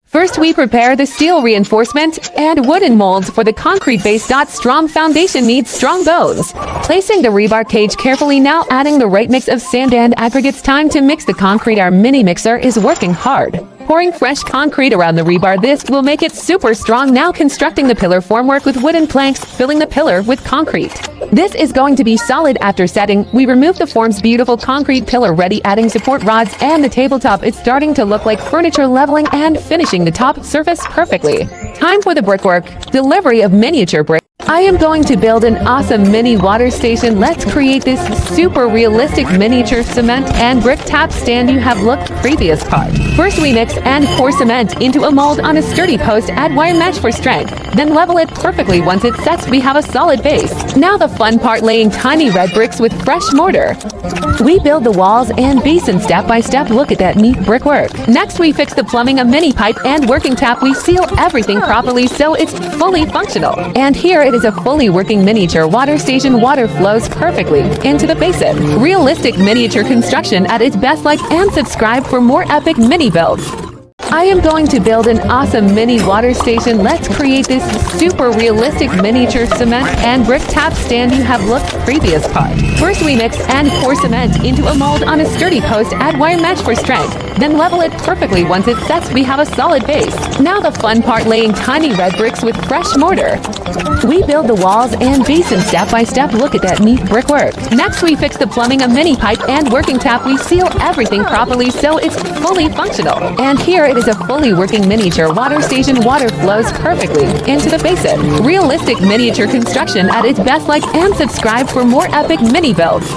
First, we prepare the steel reinforcement and wooden molds for the concrete base. Strong foundation needs strong bones. Placing the rebar cage carefully, now adding the right mix of sand and aggregates. Time to mix the concrete. Our mini mixer is working hard, pouring fresh concrete around the rebar. This will make it super strong. Now constructing the pillar formwork with wooden planks, filling the pillar with concrete. This is going to be solid. After setting, we remove the form's beautiful concrete pillar ready, adding support rods and the tabletop. It's starting to look like furniture, leveling and finishing the top surface perfectly. Time for the brickwork. Delivery of miniature brick. I am going to build an awesome mini water station. Let's create this super realistic miniature cement and brick tap stand. You have looked previous part. First, we mix and pour cement into a mold on a sturdy post. Add wire mesh for strength, then level it perfectly. Once it sets, we have a solid base. Now the fun part, laying tiny red bricks with fresh mortar. We build the walls and basin step by step. Look at that neat brickwork. Next, we fix the plumbing, a mini pipe and working tap. We seal everything properly so it's fully functional. And here it is, a fully working miniature water station. Water flows perfectly into the basin. Realistic miniature construction at its best. Like and subscribe for more epic mini builds. I am going to build an awesome mini water station. Let's create this super realistic miniature cement and brick tap stand. You have looked previous part. First, we mix and pour cement into a mold on a sturdy post. Add wire mesh for strength, then level it perfectly. Once it sets, we have a solid base. Now the fun part, laying tiny red bricks with fresh mortar. We build the walls and basin step by step. Look at that neat brickwork. Next, we fix the plumbing, a mini pipe and working tap. We seal everything properly so it's fully functional. And here it is, a fully working miniature water station. Water flows perfectly into the basin. Realistic miniature construction at its best. Like and subscribe for more epic mini builds.